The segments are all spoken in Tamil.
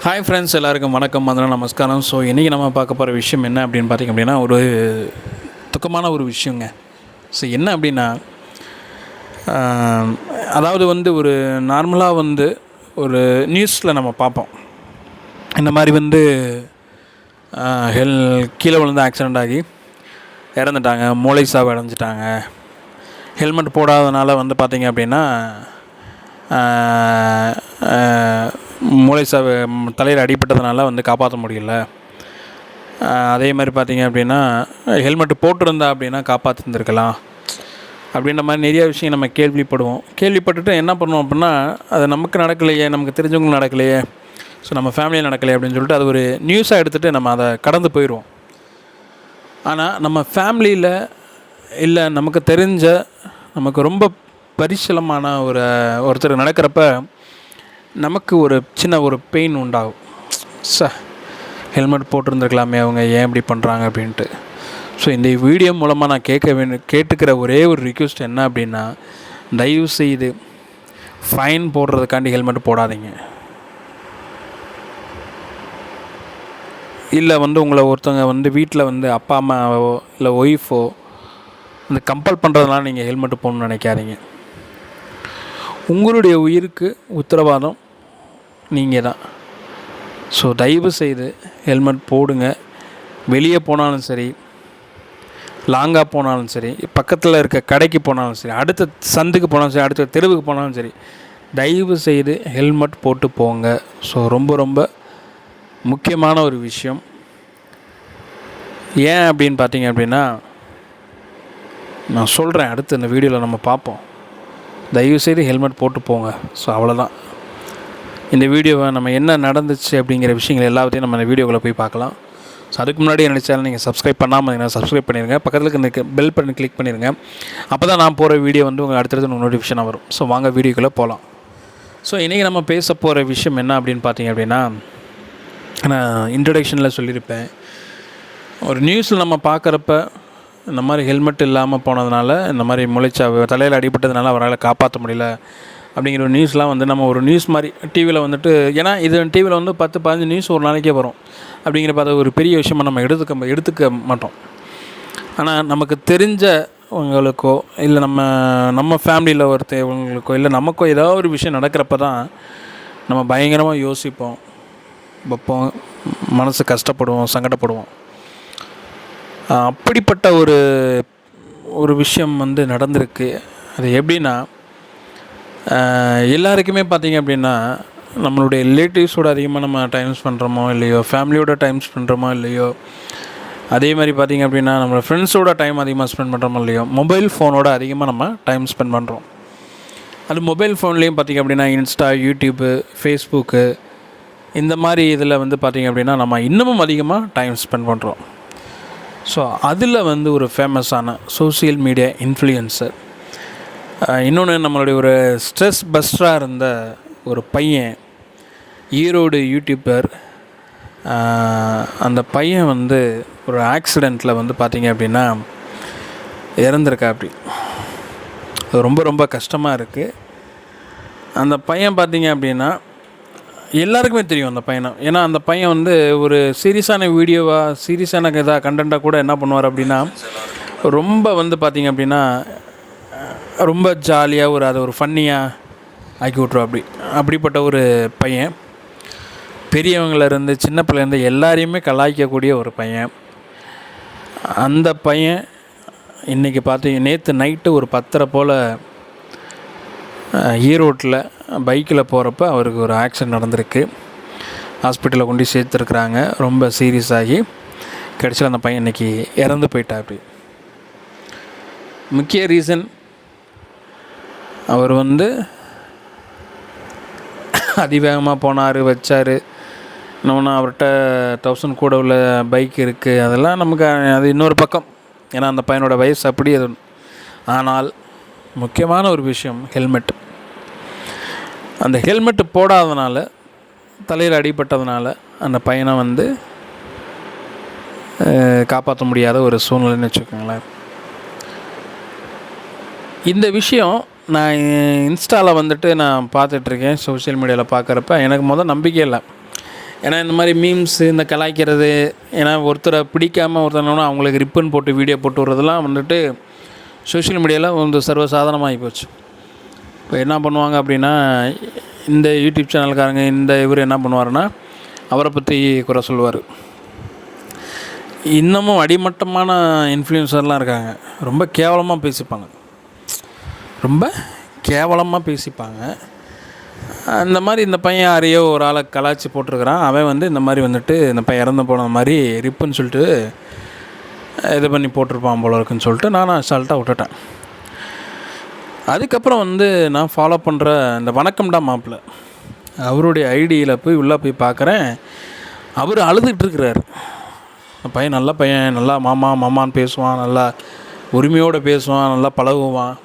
ஹாய் ஃப்ரெண்ட்ஸ், எல்லாருக்கும் வணக்கம், வந்தனம், நமஸ்காரம். ஸோ இன்றைக்கி நம்ம பார்க்க போகிற விஷயம் என்ன அப்படின்னு பார்த்திங்க அப்படின்னா, ஒரு துக்கமான ஒரு விஷயங்க. ஸோ என்ன அப்படின்னா, அதாவது ஒரு நார்மலாக ஒரு நியூஸில் நம்ம பார்ப்போம். இந்த மாதிரி கீழே விழுந்து ஆக்சிடெண்ட் ஆகி இறந்துட்டாங்க, மூளை சாவு அடைஞ்சிட்டாங்க. ஹெல்மெட் போடாதனால பார்த்திங்க அப்படின்னா மூளை சாவு, தலையில் அடிபட்டதுனால காப்பாற்ற முடியல. அதே மாதிரி பார்த்திங்க அப்படின்னா ஹெல்மெட்டு போட்டிருந்தா அப்படின்னா காப்பாற்றிருந்துருக்கலாம் அப்படின்ற மாதிரி நிறைய விஷயம் நம்ம கேள்விப்பட்டுட்டு என்ன பண்ணுவோம் அப்படின்னா, அது நமக்கு நடக்கலையே, நமக்கு தெரிஞ்சவங்களுக்கு நடக்கலையே, ஸோ நம்ம ஃபேமிலியில் நடக்கலையே அப்படின்னு சொல்லிட்டு அது ஒரு நியூஸாக எடுத்துகிட்டு நம்ம அதை கடந்து போயிடுவோம். ஆனால் நம்ம ஃபேமிலியில் இல்லை, நமக்கு தெரிஞ்ச, நமக்கு ரொம்ப பரிசலமான ஒருத்தர் நடக்கிறப்ப நமக்கு ஒரு சின்ன பெயின் உண்டாகும். ஹெல்மெட் போட்டிருந்துருக்கலாமே, அவங்க ஏன் இப்படி பண்ணுறாங்க அப்படின்ட்டு. ஸோ இந்த வீடியோ மூலமாக நான் கேட்டுக்கிற ஒரே ஒரு ரிக்வெஸ்ட் என்ன அப்படின்னா, தயவு செய்து ஃபைன் போடுறதுக்காண்டி ஹெல்மெட் போடாதீங்க. இல்லை உங்களை ஒருத்தவங்க வீட்டில் அப்பா அம்மாவோ இல்லை ஒய்ஃபோ கம்பல் பண்ணுறதுனால நீங்கள் ஹெல்மெட்டு போடணும்னு நினைக்காதீங்க. உங்களுடைய உயிருக்கு உத்தரவாதம் நீங்கள் தான். ஸோ தயவு செய்து ஹெல்மெட் போடுங்க. வெளியே போனாலும் சரி, லாங்காக போனாலும் சரி, பக்கத்தில் இருக்க கடைக்கு போனாலும் சரி, அடுத்த சந்துக்கு போனாலும் சரி, அடுத்த தெருவுக்கு போனாலும் சரி, தயவு செய்து ஹெல்மெட் போட்டு போங்க. ஸோ ரொம்ப ரொம்ப முக்கியமான ஒரு விஷயம். ஏன் அப்படின்னு பார்த்தீங்க அப்படின்னா, நான் சொல்கிறேன், அடுத்து இந்த வீடியோவில் நம்ம பார்ப்போம். தயவுசெய்து ஹெல்மெட் போட்டு போங்க. ஸோ அவ்வளோதான். இந்த வீடியோவை நம்ம என்ன நடந்துச்சு அப்படிங்கிற விஷயங்கள் எல்லாத்தையும் நம்ம இந்த வீடியோக்குள்ளே போய் பார்க்கலாம். ஸோ அதுக்கு முன்னாடி என்னோட சேனல் நீங்கள் சப்ஸ்கிரைப் பண்ணாமல் இருந்தீங்கன்னா சப்ஸ்கிரைப் பண்ணிடுங்க. பக்கத்தில் இருக்க பெல் பட்டன் கிளிக் பண்ணிடுங்க. அப்போ தான் நான் போகிற வீடியோ உங்கள் அடுத்தடுத்து நோட்டிஃபிகேஷனாக வரும். ஸோ வாங்க வீடியோக்குள்ளே போகலாம். ஸோ இன்றைக்கி நம்ம பேச போகிற விஷயம் என்ன அப்படின்னு பார்த்தீங்க அப்படின்னா, நான் இன்ட்ரடக்ஷனில் சொல்லியிருப்பேன், ஒரு நியூஸில் நம்ம பார்க்குறப்ப இந்த மாதிரி ஹெல்மெட் இல்லாமல் போனதுனால, இந்த மாதிரி முளைச்சாவு, தலையில் அடிபட்டதுனால அவரால் காப்பாற்ற முடியல அப்படிங்கிற ஒரு நியூஸ்லாம் நம்ம ஒரு நியூஸ் மாதிரி டிவியில் ஏன்னா இது டிவியில் 10-15 நியூஸ் ஒரு நாளைக்கே வரும். அப்படிங்கிறப்ப அது ஒரு பெரிய விஷயமாக நம்ம எடுத்துக்க மாட்டோம். ஆனால் நமக்கு தெரிஞ்சவங்களுக்கோ இல்லை நம்ம ஃபேமிலியில் ஒருத்தவங்களுக்கோ இல்லை நமக்கோ ஏதாவது ஒரு விஷயம் நடக்கிறப்ப தான் நம்ம பயங்கரமாக யோசிப்போம், வைப்போம், மனசு கஷ்டப்படுவோம், சங்கடப்படுவோம். அப்படிப்பட்ட ஒரு விஷயம் நடந்திருக்கு. அது எப்படின்னா, எல்லாருக்குமே பார்த்திங்க அப்படின்னா, நம்மளுடைய ரிலேட்டிவ்ஸோடு அதிகமாக நம்ம டைம் ஸ்பெண்ட் பண்ணுறோமோ இல்லையோ, ஃபேமிலியோட டைம் ஸ்பெண்ட் பண்ணுறோமோ இல்லையோ, அதே மாதிரி பார்த்திங்க அப்படின்னா நம்மளோட ஃப்ரெண்ட்ஸோட டைம் அதிகமாக ஸ்பெண்ட் பண்ணுறோமோ இல்லையோ, மொபைல் ஃபோனோட அதிகமாக நம்ம டைம் ஸ்பெண்ட் பண்ணுறோம். அது மொபைல் ஃபோன்லேயும் பார்த்திங்க அப்படின்னா இன்ஸ்டா, யூடியூப்பு, ஃபேஸ்புக்கு, இந்த மாதிரி இதில் பார்த்திங்க அப்படின்னா நம்ம இன்னமும் அதிகமாக டைம் ஸ்பெண்ட் பண்ணுறோம். ஸோ அதில் ஒரு ஃபேமஸான சோசியல் மீடியா இன்ஃப்ளூயன்சர், இன்னொன்று நம்மளுடைய ஒரு ஸ்ட்ரெஸ் பஸ்டராக இருந்த ஒரு பையன், ஈரோடு யூடியூபர். அந்த பையன் ஒரு ஆக்சிடெண்ட்டில் பார்த்திங்க அப்படின்னா இறந்துருக்கா. அப்படி அது ரொம்ப ரொம்ப கஷ்டமாக இருக்குது. அந்த பையன் பார்த்திங்க அப்படின்னா எல்லாருக்குமே தெரியும் அந்த பையனை. ஏன்னா அந்த பையன் ஒரு சீரியஸான வீடியோவாக, சீரியஸான கண்டென்ட்டாக கூட என்ன பண்ணுவார் அப்படின்னா, ரொம்ப பார்த்திங்க அப்படின்னா ரொம்ப ஜாலியாக அதை ஒரு ஃபன்னியாக ஆக்கி விட்ருவா. அப்படிப்பட்ட ஒரு பையன். பெரியவங்கலேருந்து சின்ன பிள்ளைலேருந்து எல்லாரையுமே கலாய்க்கக்கூடிய ஒரு பையன். அந்த பையன் இன்றைக்கி நேற்று நைட்டு ஒரு 10:30 போல் ஈரோட்டில் பைக்கில் போகிறப்ப அவருக்கு ஒரு ஆக்சிடெண்ட் நடந்திருக்கு. ஹாஸ்பிட்டலில் கொண்டு சேர்த்துருக்குறாங்க. ரொம்ப சீரியஸ் ஆகி கடைசியில் அந்த பையன் இன்றைக்கி இறந்து போயிட்டா. முக்கிய ரீசன், அவர் அதிவேகமாக போனார், வச்சார். இன்னொன்று அவர்கிட்ட 1000 கூட உள்ள பைக் இருக்குது. அதெல்லாம் நமக்கு அது இன்னொரு பக்கம். ஏன்னா அந்த பையனோட வயசு அப்படி. அது ஆனால் முக்கியமான ஒரு விஷயம் ஹெல்மெட். அந்த ஹெல்மெட்டு போடாதனால, தலையில் அடிபட்டதுனால அந்த பையனை காப்பாற்ற முடியாத ஒரு சூழ்நிலைன்னு வச்சுக்கோங்களேன். இந்த விஷயம் நான் இன்ஸ்டாவில் நான் பார்த்துட்ருக்கேன், சோஷியல் மீடியாவில் பார்க்குறப்ப எனக்கு நம்பிக்கை இல்லை. ஏன்னா இந்த மாதிரி மீம்ஸு, இந்த கலாய்க்கிறது, ஏன்னா ஒருத்தரை பிடிக்காமல் ஒருத்தனா அவங்களுக்கு ரிப்பன் போட்டு வீடியோ போட்டு விட்றதெல்லாம் வந்துட்டு சோஷியல் மீடியாவில் வந்து சர்வசாதாரணமாகி போச்சு. இப்போ என்ன பண்ணுவாங்க அப்படின்னா, இந்த யூடியூப் சேனல்காரங்க இவர் என்ன பண்ணுவாருன்னா, அவரை பற்றி குறை சொல்லுவார். இன்னமும் அடிமட்டமான இன்ஃப்ளூயன்சர்லாம் இருக்காங்க, ரொம்ப கேவலமாக பேசிப்பாங்க, ரொம்ப கேவலமாக பேசிப்பாங்க. அந்த மாதிரி இந்த பையன் யாரையோ ஒரு ஆளை கலாச்சி போட்டிருக்கிறான். அவன் வந்து இந்த மாதிரி வந்துட்டு இந்த பையன் இறந்து போன மாதிரி ரிப்புன்னு சொல்லிட்டு இது பண்ணி போட்டிருப்பான் போல இருக்குன்னு சொல்லிட்டு நான் அசால்ட்டாக விட்டுட்டேன். அதுக்கப்புறம் வந்து நான் ஃபாலோ பண்ணுற இந்த வணக்கம்டா மாப்பிள்ள அவருடைய ஐடியில் போய் உள்ளே போய் பார்க்குறேன். அவர் அழுதுகிட்ருக்கிறார். பையன் நல்ல பையன், நல்லா மாமான்னு பேசுவான், நல்லா உரிமையோடு பேசுவான், நல்லா பழகுவான்.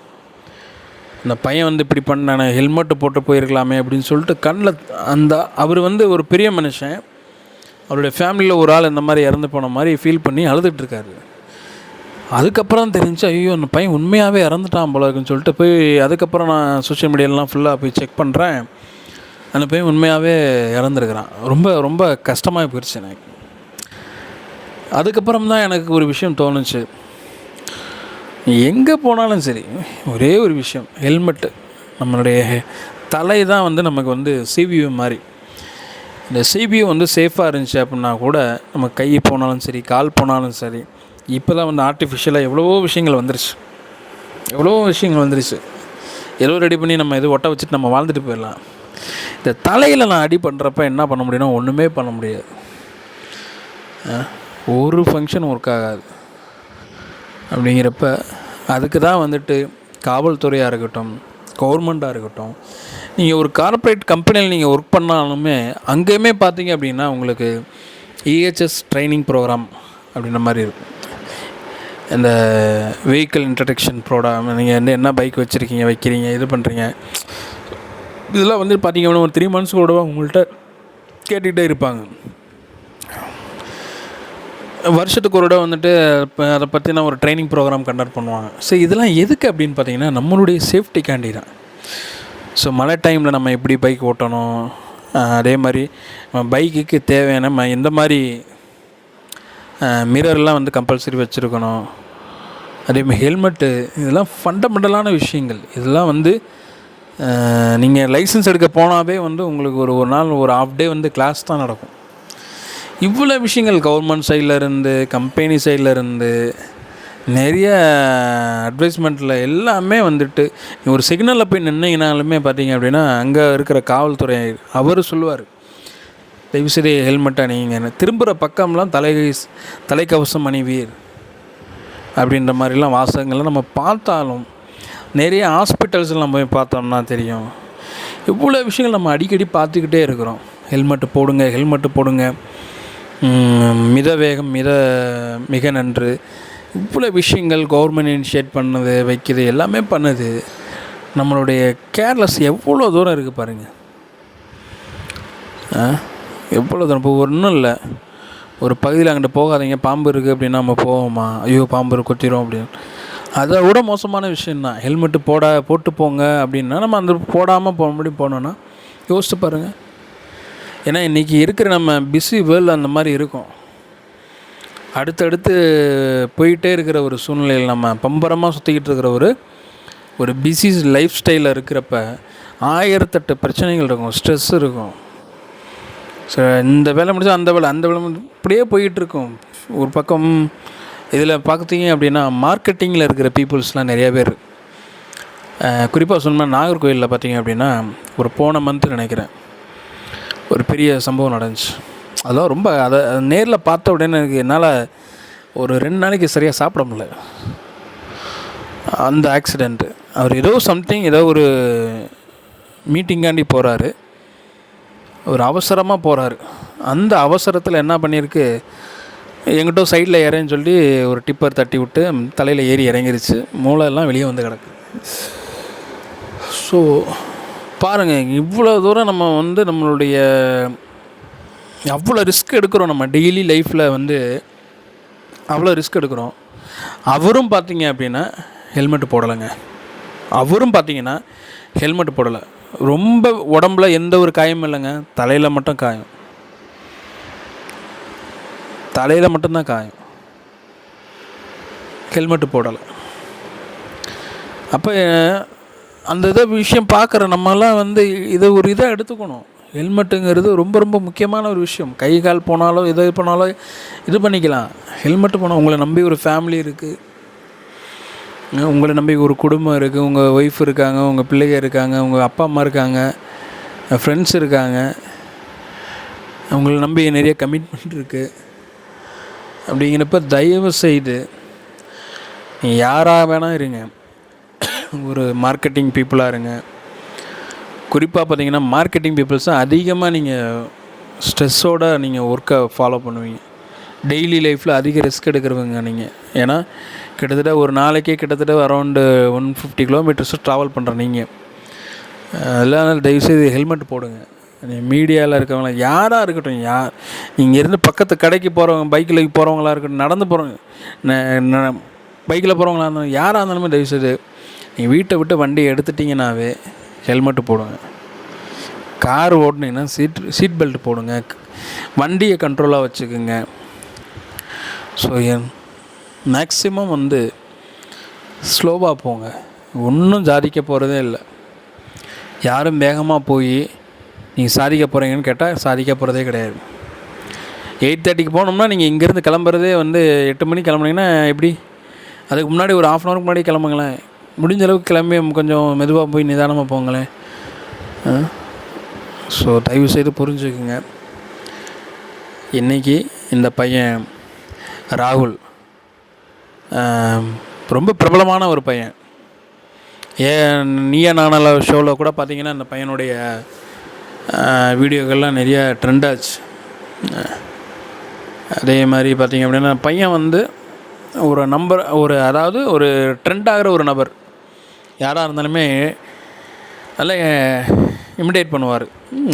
இந்த பையன் வந்து இப்படி பண்ண ஹெல்மெட்டு போட்டு போயிருக்கலாமே அப்படின்னு சொல்லிட்டு கண்ணில் அந்த அவர் வந்து ஒரு பெரிய மனுஷன், அவருடைய ஃபேமிலியில் ஒரு ஆள் இந்த மாதிரி இறந்து போன மாதிரி ஃபீல் பண்ணி அழுதுகிட்ருக்காரு. அதுக்கப்புறம் தெரிஞ்சு ஐயோ அந்த பையன் உண்மையாகவே இறந்துட்டான் போல இருக்குன்னு சொல்லிட்டு போய் அதுக்கப்புறம் நான் சோஷியல் மீடியாலலாம் ஃபுல்லாக போய் செக் பண்ணுறேன். அந்த பையன் உண்மையாகவே இறந்துருக்கிறான். ரொம்ப ரொம்ப கஷ்டமாக போயிடுச்சு எனக்கு. அதுக்கப்புறம் தான் எனக்கு ஒரு விஷயம் தோணுச்சு. எங்கே போனாலும் சரி ஒரே ஒரு விஷயம், ஹெல்மெட்டு. நம்மளுடைய தலை தான் வந்து நமக்கு வந்து சிபியூ மாதிரி. இந்த சிபியூ வந்து சேஃபாக இருந்துச்சு அப்படின்னா கூட நம்ம கை போனாலும் சரி, கால் போனாலும் சரி. இப்போ தான் வந்து ஆர்டிஃபிஷியலாக எவ்வளவோ விஷயங்கள் வந்துருச்சு. ஏதோ ரெடி பண்ணி நம்ம எது ஒட்ட வச்சுட்டு நம்ம வாழ்ந்துட்டு போயிடலாம். இந்த தலையில் நான் அடி பண்ணுறப்ப என்ன பண்ண முடியும்னா ஒன்றுமே பண்ண முடியாது. ஒரு ஃபங்க்ஷன் ஒர்க் ஆகாது. அப்படிங்கிறப்ப அதுக்கு தான் வந்துட்டு காவல்துறையாக இருக்கட்டும், கவர்மெண்ட்டாக இருக்கட்டும், நீங்கள் ஒரு கார்ப்பரேட் கம்பெனியில் நீங்கள் ஒர்க் பண்ணாலுமே அங்கேயுமே பார்த்தீங்க அப்படின்னா உங்களுக்கு இஹெச்எஸ் ட்ரைனிங் ப்ரோக்ராம் அப்படின்ற மாதிரி இருக்கும். இந்த வெஹிக்கிள் இன்ட்ரடக்ஷன் ப்ரோக்ராம், நீங்கள் வந்து என்ன பைக் வைக்கிறீங்க இது பண்ணுறீங்க, இதெல்லாம் வந்து பார்த்தீங்க அப்படின்னா ஒரு 3 months கூட உங்கள்கிட்ட கேட்டுக்கிட்டே இருப்பாங்க. வருஷத்துக்கு ஒரு தடவை வந்துட்டு இப்போ அதை பற்றின ஒரு ட்ரைனிங் ப்ரோக்ராம் கண்டக்ட் பண்ணுவாங்க. ஸோ இதெல்லாம் எதுக்கு அப்படின்னு பார்த்தீங்கன்னா நம்மளுடைய சேஃப்டிக்காண்டி தான். ஸோ மழை டைமில் நம்ம எப்படி பைக் ஓட்டணும், அதே மாதிரி நம்ம பைக்குக்கு தேவையான எந்த மாதிரி மிரர்லாம் வந்து கம்பல்சரி வச்சுருக்கணும், அதேமாதிரி ஹெல்மெட்டு, இதெல்லாம் ஃபண்டமெண்டலான விஷயங்கள். இதெல்லாம் வந்து நீங்கள் லைசன்ஸ் எடுக்க போனாவே வந்து உங்களுக்கு ஒரு நாள் ஒரு ½ டே வந்து கிளாஸ் தான் நடக்கும். இவ்வளோ விஷயங்கள் கவர்மெண்ட் சைடில் இருந்து, கம்பெனி சைடில் இருந்து நிறைய அட்வைஸ்மெண்ட்டில் எல்லாமே வந்துட்டு ஒரு சிக்னலில் போய் நின்னீங்கனாலுமே பார்த்தீங்க அப்படின்னா அங்கே இருக்கிற காவல்துறை அவர் சொல்லுவார், தயவுசெய்து ஹெல்மெட் அணிங்க, திரும்புகிற பக்கம்லாம் தலைக்கவசம் அணிவீர் அப்படின்ற மாதிரிலாம் வாசகங்கள்லாம் நம்ம பார்த்தாலும் நிறைய ஹாஸ்பிட்டல்ஸில் நம்ம போய் பார்த்தோம்னா தெரியும். இவ்வளோ விஷயங்கள் நம்ம அடிக்கடி பார்த்துக்கிட்டே இருக்கிறோம். ஹெல்மெட்டு போடுங்க, மித வேகம் மிக நன்று, இவ்வளோ விஷயங்கள் கவர்மெண்ட் இனிஷியேட் பண்ணுது, வைக்கிது, எல்லாமே பண்ணுது. நம்மளுடைய கேர்லெஸ் எவ்வளோ தூரம் இருக்குது பாருங்கள். எவ்வளோ தூரம். இப்போ ஒன்றும் இல்லை, ஒரு பகுதியில் அங்கிட்டு போகாதீங்க, பாம்பு இருக்குது அப்படின்னா நம்ம போவோமா? ஐயோ பாம்பு கொத்திரும் அப்படின்னு. அதை விட மோசமான விஷயந்தான் ஹெல்மெட்டு போட்டு போங்க அப்படின்னா நம்ம அந்த போடாமல் போனோன்னா யோசிச்சு பாருங்கள். ஏன்னா இன்றைக்கி இருக்கிற நம்ம பிஸி வேர்ல்டு அந்த மாதிரி இருக்கும். அடுத்தடுத்து போயிட்டே இருக்கிற ஒரு சூழ்நிலையில் நம்ம பம்பரமாக சுற்றிக்கிட்டு இருக்கிற ஒரு பிஸி லைஃப் ஸ்டைலில் இருக்கிறப்ப 1008 பிரச்சனைகள் இருக்கும், ஸ்ட்ரெஸ் இருக்கும். ஸோ இந்த வேலை முடிச்சா அந்த வேலை இப்படியே போயிட்டுருக்கும். ஒரு பக்கம் இதில் பார்த்தீங்க அப்படின்னா மார்க்கெட்டிங்கில் இருக்கிற பீப்புள்ஸ்லாம் நிறையா பேர், குறிப்பாக சொன்னால் நாகர்கோவிலில் பார்த்தீங்க அப்படின்னா ஒரு போன மந்த்து நினைக்கிறேன் ஒரு பெரிய சம்பவம் நடந்துச்சு. அதெல்லாம் ரொம்ப அதை நேரில் பார்த்த உடனே எனக்கு என்னால் ஒரு 2 நாளைக்கு சரியாக சாப்பிட முடியல. அந்த ஆக்சிடெண்ட்டு அவர் ஏதோ ஒரு மீட்டிங்காண்டி போகிறாரு, ஒரு அவசரமாக போகிறாரு. அந்த அவசரத்தில் என்ன பண்ணியிருக்கு, எங்கிட்ட சைடில் இறன்னு சொல்லி ஒரு டிப்பர் தட்டி விட்டு தலையில் ஏறி இறங்கிருச்சு. மூளையெல்லாம் வெளியே வந்து கிடக்கு. ஸோ பாருங்கள், இவ்வளோ தூரம் நம்ம வந்து நம்மளுடைய அவ்வளோ ரிஸ்க் எடுக்கிறோம். நம்ம டெய்லி லைஃப்பில் வந்து அவ்வளோ ரிஸ்க் எடுக்கிறோம். அவரும் பார்த்தீங்க அப்படின்னா ஹெல்மெட்டு போடலைங்க. ரொம்ப உடம்புல எந்த ஒரு காயமும் இல்லைங்க, தலையில் மட்டும் காயம். தலையில் மட்டும்தான் காயம், ஹெல்மெட்டு போடலை. அப்போ அந்த விஷயம் பார்க்குற நம்மலாம் இதை ஒரு இதாக எடுத்துக்கணும். ஹெல்மெட்டுங்கிறது ரொம்ப ரொம்ப முக்கியமான ஒரு விஷயம். கை கால் போனாலும் எது போனாலும் இது பண்ணிக்கலாம். ஹெல்மெட்டு போனால் உங்களை நம்பி ஒரு ஃபேமிலி இருக்குது, உங்களை நம்பி ஒரு குடும்பம் இருக்குது, உங்கள் ஒய்ஃப் இருக்காங்க, உங்கள் பிள்ளைங்க இருக்காங்க, உங்கள் அப்பா அம்மா இருக்காங்க, ஃப்ரெண்ட்ஸ் இருக்காங்க, உங்களை நம்பி நிறைய கமிட்மெண்ட் இருக்குது. அப்படிங்கிறப்ப தயவு செய்து நீங்கள் யாராக வேணால் இருங்க, ஒரு மார்க்கெட்டிங் பீப்புளாக இருங்க. குறிப்பாக பார்த்தீங்கன்னா மார்க்கெட்டிங் பீப்புள்ஸ் தான் அதிகமாக நீங்கள் ஸ்ட்ரெஸ்ஸோடு நீங்கள் ஒர்க்கை ஃபாலோ பண்ணுவீங்க. டெய்லி லைஃப்பில் அதிக ரிஸ்க் எடுக்கிறவங்க நீங்கள். ஏன்னா கிட்டத்தட்ட ஒரு நாளைக்கே கிட்டத்தட்ட அரௌண்டு 150 கிலோமீட்டர்ஸ் ட்ராவல் பண்ணுற நீங்கள். அதெல்லாம் தயவுசெய்து ஹெல்மெட் போடுங்க. மீடியாவில் இருக்கவங்கள யாராக இருக்கட்டும், நீங்கள் இருந்து பக்கத்து கடைக்கு போகிறவங்க, பைக்கில் போகிறவங்களா இருக்கட்டும், நடந்து போகிறவங்க, பைக்கில் போகிறவங்களா இருந்தாலும் யாராக இருந்தாலுமே தயவுசெய்து நீங்கள் வீட்டை விட்டு வண்டியை எடுத்துட்டிங்கனாவே ஹெல்மெட்டு போடுங்க. கார் ஓட்டினீங்கன்னா சீட் பெல்ட் போடுங்க. வண்டியை கண்ட்ரோலாக வச்சுக்கோங்க. ஸோ மேக்ஸிமம் ஸ்லோவாக போங்க. ஒன்றும் சாதிக்க போகிறதே இல்லை. யாரும் வேகமாக போய் நீங்கள் சாதிக்க போகிறீங்கன்னு கேட்டால் சாதிக்க போகிறதே கிடையாது. 8:30க்கு போனோம்னா நீங்கள் இங்கேருந்து கிளம்புறதே 8 மணிக்கு கிளம்புனீங்கன்னா எப்படி? அதுக்கு முன்னாடி ஒரு 1/2 hour முன்னாடி கிளம்புங்களேன். முடிஞ்ச அளவுக்கு கிளம்பி கொஞ்சம் மெதுவாக போய் நிதானமாக போங்களேன். ஸோ தயவுசெய்து புரிஞ்சுக்குங்க. இன்றைக்கி இந்த பையன் ராகுல் ரொம்ப பிரபலமான ஒரு பையன். நீயா நானால ஷோவில் கூட பார்த்திங்கன்னா இந்த பையனுடைய வீடியோக்கள்லாம் நிறைய ட்ரெண்ட் ஆச்சு. அதே மாதிரி பார்த்திங்க அப்படின்னா பையன் ஒரு நம்பர் அதாவது ஒரு ட்ரெண்ட் ஆகிற ஒரு நபர் யாராக இருந்தாலுமே நல்லா இமிடேட் பண்ணுவார்.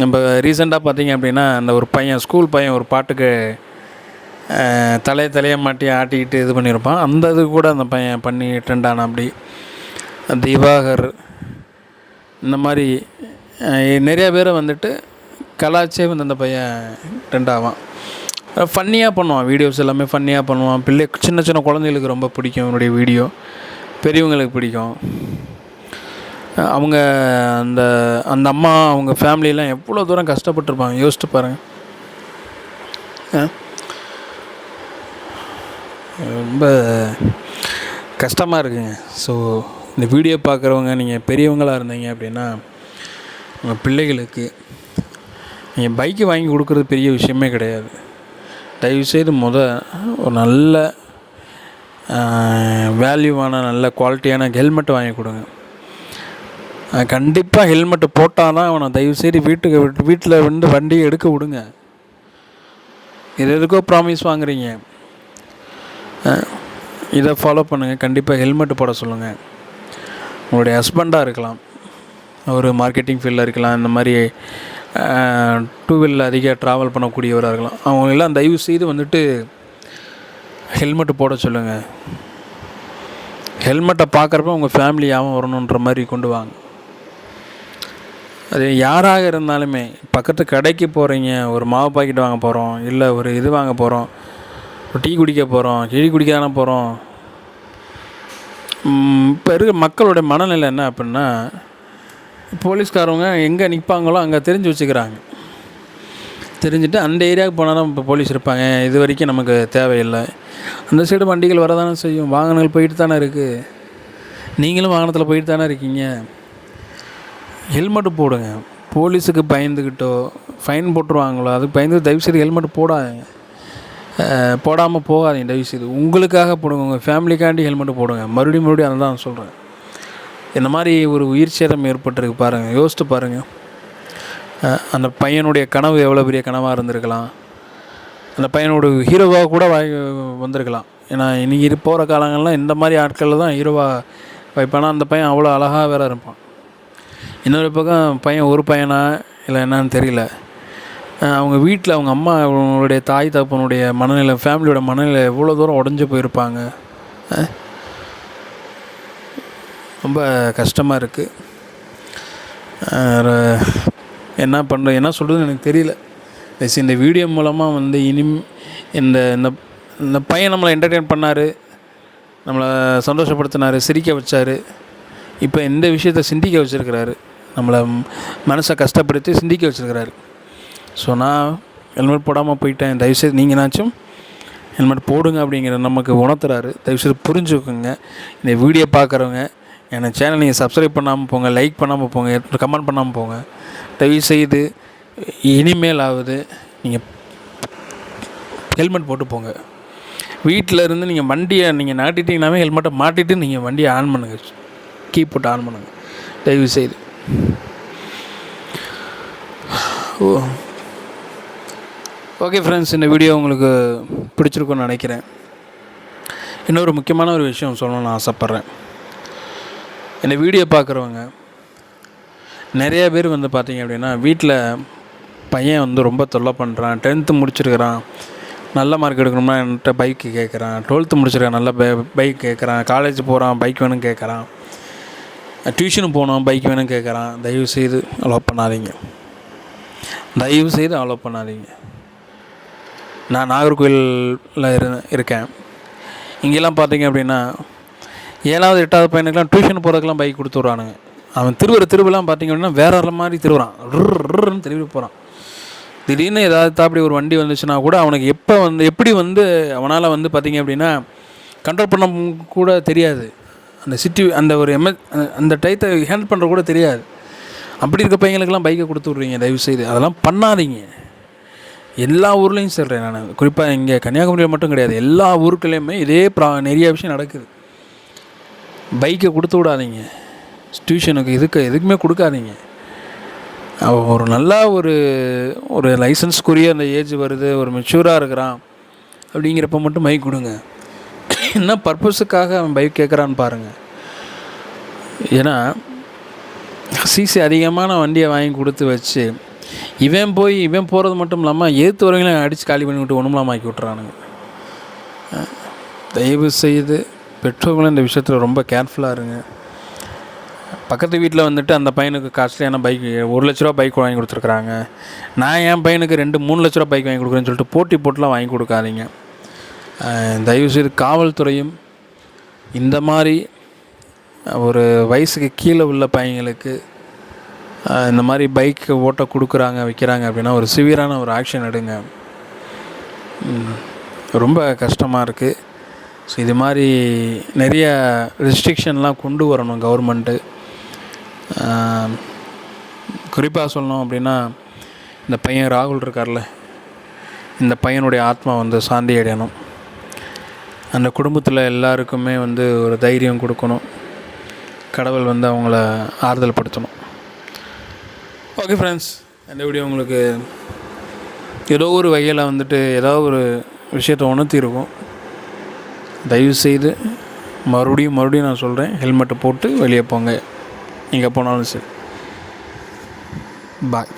நம்ம ரீசெண்டாக பார்த்திங்க அப்படின்னா அந்த ஒரு பையன் ஸ்கூல் பையன் ஒரு பாட்டுக்கு தலையை மாட்டி ஆட்டிக்கிட்டு இது பண்ணியிருப்பான். அந்த இது கூட அந்த பையன் பண்ணி ட்ரெண்ட் ஆன. அப்படி திவாகர் இந்த மாதிரி நிறையா பேரை கலாச்சே அந்த பையன் ட்ரெண்ட் ஆவான். ஃபன்னியாக பண்ணுவான், வீடியோஸ் எல்லாமே ஃபன்னியாக பண்ணுவான். சின்ன சின்ன குழந்தைகளுக்கு ரொம்ப பிடிக்கும் அவனுடைய வீடியோ, பெரியவங்களுக்கு பிடிக்கும். அவங்க அந்த அம்மா அவங்க ஃபேமிலியெலாம் எவ்வளோ தூரம் கஷ்டப்பட்டுருப்பாங்க யோசிச்சு பாருங்கள். ரொம்ப கஷ்டமாக இருக்குங்க. ஸோ இந்த வீடியோ பார்க்குறவங்க நீங்கள் பெரியவங்களாக இருந்தீங்க அப்படின்னா உங்கள் பிள்ளைகளுக்கு நீங்கள் பைக்கு வாங்கி கொடுக்குறது பெரிய விஷயமே கிடையாது. தயவுசெய்து ஒரு நல்ல வேல்யூவான நல்ல குவாலிட்டியான ஹெல்மெட் வாங்கி கொடுங்க. கண்டிப்பாக ஹெல்மெட்டு போட்டால் தான் அவனை தயவுசெய்து வீட்டில் வண்டியை எடுக்க விடுங்க. எதுக்கோ ப்ராமிஸ் வாங்குறீங்க, இதை ஃபாலோ பண்ணுங்கள். கண்டிப்பாக ஹெல்மெட்டு போட சொல்லுங்கள். உங்களுடைய ஹஸ்பண்டாக இருக்கலாம், ஒரு மார்க்கெட்டிங் ஃபீல்டில் இருக்கலாம், இந்த மாதிரி 2 வீலரில் அதிக ட்ராவல் பண்ணக்கூடியவராக இருக்கலாம். அவங்களெல்லாம் தயவுசெய்து ஹெல்மெட்டு போட சொல்லுங்கள். ஹெல்மெட்டை பார்க்குறப்ப உங்கள் ஃபேமிலி யாவும் வரணுன்ற மாதிரி கொண்டு வாங்க. அது யாராக இருந்தாலுமே, பக்கத்து கடைக்கு போகிறீங்க, ஒரு மாவு பாக்கெட் வாங்க போகிறோம், இல்லை ஒரு இது வாங்க போகிறோம், ஒரு டீ குடிக்க போகிறோம், குடிக்க தானே போகிறோம். இப்போ இருக்கிற மக்களுடைய மனநிலை என்ன அப்படின்னா, போலீஸ்காரவங்க எங்கே நிற்பாங்களோ அங்கே தெரிஞ்சு வச்சுக்கிறாங்க. தெரிஞ்சுட்டு அந்த ஏரியாவுக்கு போனால் தான் இப்போ போலீஸ் இருப்பாங்க, இது வரைக்கும் நமக்கு தேவையில்லை. அந்த சைடு வண்டிகள் வரதானே செய்யும், வாகனங்கள் போயிட்டு தானே இருக்குது, நீங்களும் வாகனத்தில் போயிட்டு தானே இருக்கீங்க. ஹெல்மெட்டு போடுங்க. போலீஸுக்கு பயந்துக்கிட்டோ ஃபைன் போட்டுருவாங்களோ அதுக்கு பயந்து தயவுசெய்து ஹெல்மெட் போடாமல் போகாதீங்க. தயவுசெய்து உங்களுக்காக போடுங்க, உங்கள் ஃபேமிலிக்காண்டி ஹெல்மெட்டு போடுங்க. மறுபடியும் அதை தான் சொல்கிறேன். இந்த மாதிரி ஒரு உயிர் சேதம் ஏற்பட்டிருக்கு பாருங்கள், யோசித்து பாருங்கள். அந்த பையனுடைய கனவு எவ்வளோ பெரிய கனவாக இருந்திருக்கலாம். அந்த பையனோட ஹீரோவாக கூட வந்திருக்கலாம். ஏன்னா இன்றைக்கி போகிற காலங்கள்லாம் இந்த மாதிரி ஆட்களில் தான் ஹீரோவாக வைப்பானா. அந்த பையன் அவ்வளோ அழகாக வேறு இருப்பான். இன்னொரு பக்கம் பையன் ஒரு பையனா இல்லை என்னன்னு தெரியல, அவங்க வீட்டில் அவங்க அம்மா அவங்களுடைய தாய் தகப்பனுடைய மனநிலை, ஃபேமிலியோட மனநிலை எவ்வளோ தூரம் உடஞ்சி போயிருப்பாங்க. ரொம்ப கஷ்டமாக இருக்குது. என்ன சொல்கிறதுன்னு எனக்கு தெரியல. இந்த வீடியோ மூலமாக இந்த இந்த இந்த பையன் நம்மளை என்டர்டெயின் பண்ணார், நம்மளை சந்தோஷப்படுத்தினார், சிரிக்க வச்சார். இப்போ இந்த விஷயத்தை சிந்திக்க வச்சுருக்கிறாரு, நம்மளை மனசை கஷ்டப்படுத்தி சிந்திக்க வச்சுருக்கிறாரு. ஸோ நான் ஹெல்மெட் போடாமல் போயிட்டேன், தயவுசெய்து நீங்களாச்சும் ஹெல்மெட் போடுங்க அப்படிங்கிற நமக்கு உணர்த்துறாரு. தயவுசெய்து புரிஞ்சுக்கோங்க. இந்த வீடியோ பார்க்குறவங்க என்னை சேனல் நீங்கள் சப்ஸ்கிரைப் பண்ணாமல் போங்க, லைக் பண்ணாமல் போங்க, கமெண்ட் பண்ணாமல் போங்க. தயவுசெய்து இனிமேலாவது நீங்கள் ஹெல்மெட் போட்டு போங்க. வீட்டில் இருந்து நீங்கள் வண்டியை நீங்கள் நாட்டிட்டீங்கன்னாவே ஹெல்மெட்டை மாட்டிட்டு நீங்கள் வண்டியை ஆன் பண்ணுங்கள், கீ போட்டு ஆன் பண்ணுங்கள் தயவுசெய்து. ஓகே ஃப்ரெண்ட்ஸ், இந்த வீடியோ உங்களுக்கு பிடிச்சிருக்குன்னு நினைக்கிறேன். இன்னொரு முக்கியமான ஒரு விஷயம் சொல்லணும்னு ஆசைப்பட்றேன். இந்த வீடியோ பார்க்குறவங்க நிறைய பேர் வந்து பார்த்திங்க அப்படின்னா, வீட்டில் பையன் வந்து ரொம்ப தொல்லை பண்ணுறான், 10th முடிச்சிருக்கிறான், நல்ல மார்க் எடுக்கணும்னா என்கிட்ட பைக்கு கேட்குறான், 12th முடிச்சிருக்கான், நல்ல பைக் கேட்குறான், காலேஜ் போகிறான், பைக் வேணும்னு கேட்குறான், டியூஷனுக்கு போகணும், பைக் வேணும்னு கேட்குறான். தயவுசெய்து அலோவ் பண்ணாதீங்க, தயவுசெய்து அலோவ் பண்ணாதீங்க. நான் நாகர்கோவிலில் இருக்கேன். இங்கெல்லாம் பார்த்திங்க அப்படின்னா 7வது 8வது பையனுக்கெலாம் டியூஷன் போகிறதுக்கெலாம் பைக் கொடுத்து விட்றானுங்க. அவன் திருவிழாம் பார்த்திங்க அப்படின்னா வேறு மாதிரி திருவுறான், ருன்னு திரும்பி போகிறான். திடீர்னு ஏதாவது அப்படி ஒரு வண்டி வந்துச்சுன்னா கூட அவனுக்கு எப்படி அவனால் வந்து பார்த்திங்க அப்படின்னா கண்ட்ரோல் பண்ண கூட தெரியாது. அந்த ஒரு அந்த டயத்தை ஹேண்டில் பண்ணுற கூட தெரியாது. அப்படி இருக்க பையங்களுக்கெல்லாம் பைக்கை கொடுத்து விட்றீங்க. தயவுசெய்து அதெல்லாம் பண்ணாதீங்க. எல்லா ஊர்லேயும் சொல்கிறேன் நான், குறிப்பாக இங்கே கன்னியாகுமரியில் மட்டும் கிடையாது, எல்லா ஊருக்குள்ளேயுமே இதே நிறைய விஷயம் நடக்குது. பைக்கை கொடுத்து விடாதீங்க, டியூஷனுக்கு எதுக்குமே கொடுக்காதீங்க. ஒரு நல்லா ஒரு லைசன்ஸ்க்குரிய அந்த ஏஜ் வருது, ஒரு மெச்சூராக இருக்கிறான் அப்படிங்கிறப்ப மட்டும் பைக் கொடுங்க. என்ன பர்பஸுக்காக அவன் பைக் கேட்குறான்னு பாருங்கள். ஏன்னா சிசி அதிகமான வண்டியை வாங்கி கொடுத்து வச்சு இவன் போகிறது மட்டும் இல்லாமல் ஏற்று வரவங்களையும் அடித்து காலி பண்ணி விட்டு ஒன்றும் இல்லாமல் ஆக்கி விட்றானுங்க. தயவு செய்து பெற்றோர்களும் இந்த விஷயத்தில் ரொம்ப கேர்ஃபுல்லாக இருங்க. பக்கத்து வீட்டில் வந்துட்டு அந்த பையனுக்கு காஸ்ட்லியான பைக் 1 லட்ச ரூபா பைக் வாங்கி கொடுத்துருக்குறாங்க, நான் என் பையனுக்கு 2-3 லட்ச ரூபா பைக் வாங்கி கொடுக்குறேன்னு சொல்லிட்டு போட்டுலாம் வாங்கி கொடுக்காதீங்க. தயவுசெய்து காவல்துறையும் இந்த மாதிரி ஒரு வயசுக்கு கீழே உள்ள பையங்களுக்கு இந்த மாதிரி பைக்கு ஓட்ட கொடுக்குறாங்க விற்கிறாங்க அப்படின்னா ஒரு சிவியரான ஒரு ஆக்ஷன் எடுங்க. ரொம்ப கஷ்டமாக இருக்குது. ஸோ இது மாதிரி நிறைய ரெஸ்ட்ரிக்ஷன்லாம் கொண்டு வரணும் கவர்மெண்ட்டு. குறிப்பாக சொல்லணும் அப்படின்னா, இந்த பையன் ராகுல் இருக்கார்ல, இந்த பையனுடைய ஆத்மா வந்து சாந்தி அடையணும். அந்த குடும்பத்தில் எல்லாருக்குமே வந்து ஒரு தைரியம் கொடுக்கணும், கடவுள் வந்து அவங்கள ஆறுதல் படுத்தணும். ஓகே ஃப்ரெண்ட்ஸ், இந்த வீடியோ உங்களுக்கு ஏதோ ஒரு வகையில் வந்துட்டு ஏதாவது ஒரு விஷயத்தை உணர்த்தியிருக்கும். தயவுசெய்து மறுபடியும் நான் சொல்கிறேன், ஹெல்மெட்டை போட்டு வெளியே போங்க, எங்கே போனாலும் சரி. பாய்.